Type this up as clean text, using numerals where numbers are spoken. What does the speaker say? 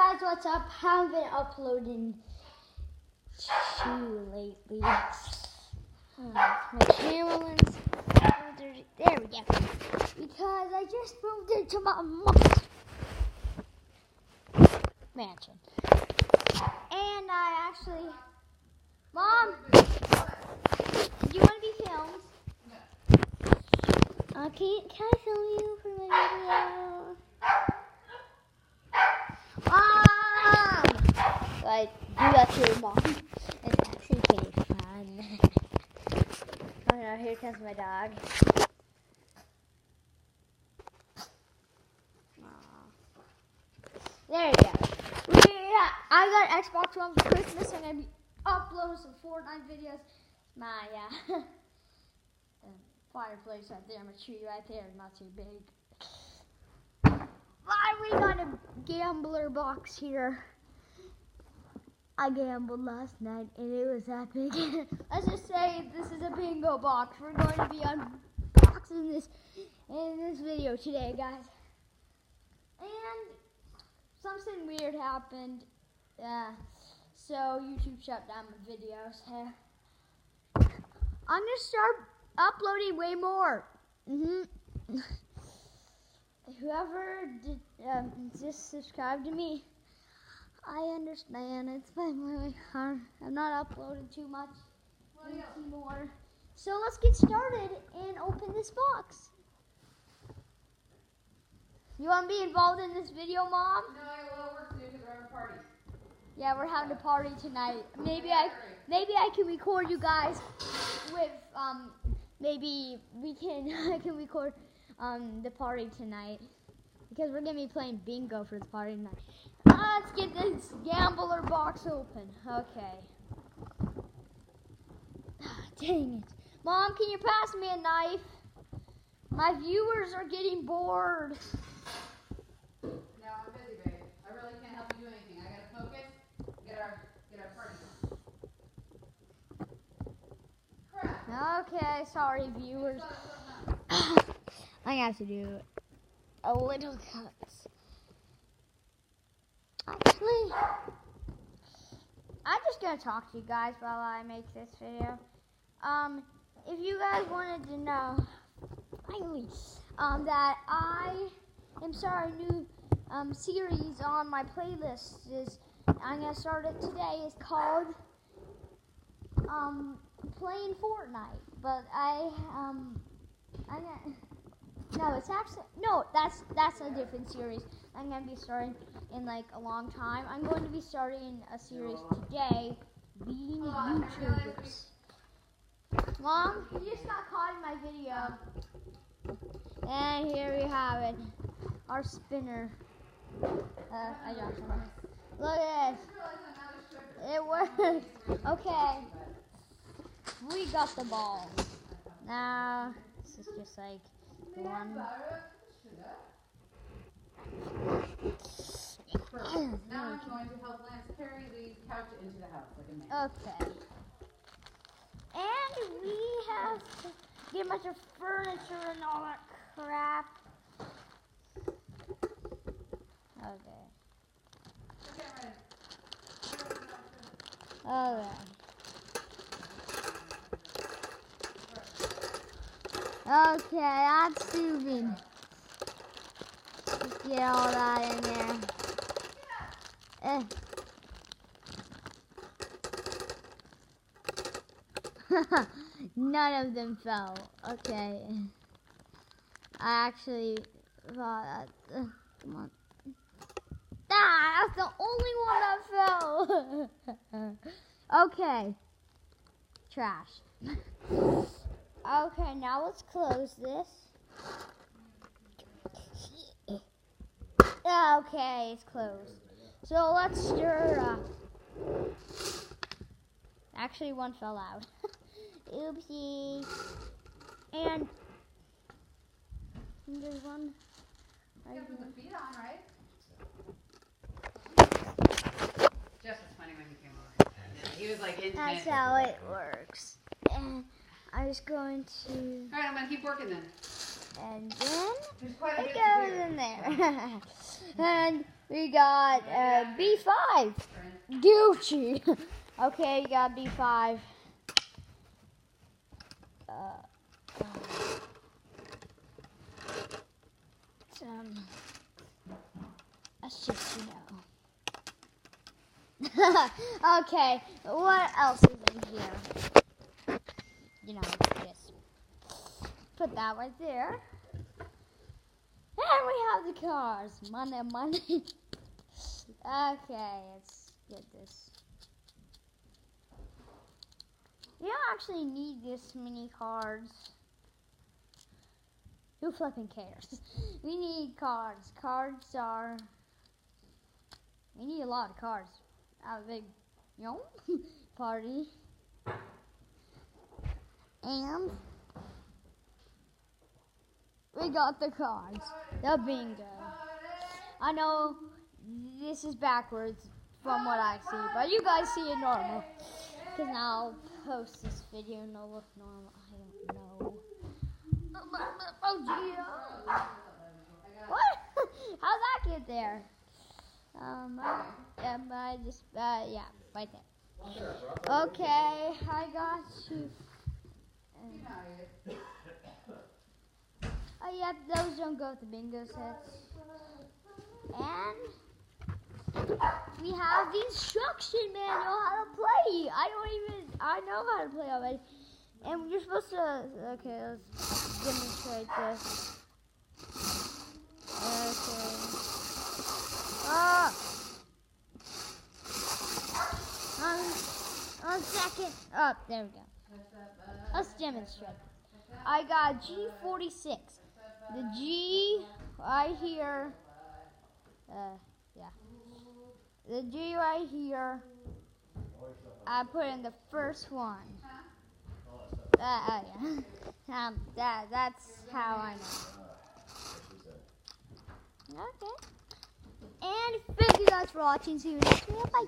guys, what's up? Haven't been uploading too lately. My channel is there we go. Because I just moved into my mom's mansion. And I actually, Mom, do you want to be filmed? Can I film you for my video? I do that to your mom. It's actually pretty fun. Oh no, here comes my dog. There you go. I got Xbox One for Christmas. I'm going to be uploading some Fortnite videos. My fireplace right there, my tree right there, not too big. We got a gambler box here. I gambled last night and it was that big. Let's just say this is a bingo box. We're going to be unboxing this in this video today, guys. And something weird happened. So YouTube shut down my videos. I'm gonna start uploading way more. Whoever did just subscribe to me, I understand. It's been really hard. I'm not uploading too much anymore. So let's get started and open this box. You want to be involved in this video, Mom? No, I have a little work to do because we're having a party. Yeah, we're having a party tonight. Maybe I can record you guys with maybe I can record the party tonight because we're gonna be playing bingo for the party tonight. Let's get this gambler box open. Okay. Dang it, Mom! Can you pass me a knife? My viewers are getting bored. No, I'm busy, babe. I really can't help you do anything. I gotta focus. Get our party done. Crap. Okay, sorry, viewers. I have to do a little cuts. Actually, I'm just gonna talk to you guys while I make this video. If you guys wanted to know, finally, that I am starting a new series on my playlist. I'm gonna start it today. It's called playing Fortnite. But that's a different series. I'm gonna be starting in like a long time. I'm going to be starting a series today, beating YouTubers. Mom, you just got caught in my video. And here we have it, our spinner. I dropped something. Look at this. It worked. Okay. We got the ball. Now, this is just like one. Now I'm going to help Lance carry the couch into the house like a man. Okay. And we have to get a bunch of furniture and all that crap. Okay. Okay, I'm stupid. Just get all that in there. None of them fell. Okay. I actually thought that. Come on. That's the only one that fell. Okay. Trash. Okay, now let's close this. Okay, it's closed. So let's stir it up. Actually, one fell out. Oopsie. And there's one right You put the feet on, right? Jess was funny when he came over. He was like intense. That's how it works. And I was going to. All right, I'm gonna keep working then. And then There's quite a it bit goes to do. in there. And We got B5. Gucci. Okay, you got B5. That's just, Okay, what else is in here? Just put that right there. And we have the cars. Money. Okay, let's get this. You don't actually need this many cards. Who flipping cares? We need cards. We need a lot of cards. Have a big, party. And we got the cards. The bingo. I know this is backwards from what I see, but you guys see it normal. Because now I'll post this video and it'll look normal. I don't know. Oh, gee. What? How'd that get there? Yeah, right there. Okay, I got you. Oh, yeah, those don't go with the bingo sets. And we have the instruction manual how to play. I know how to play already. And you're supposed to, okay, let's demonstrate this. Okay. On second. Oh, there we go. Let's demonstrate. I got G46. The G right here. Yeah. The G right here. I put in the first one. Yeah. That's how I know. Okay. And thank you guys for watching. See you next video. Bye.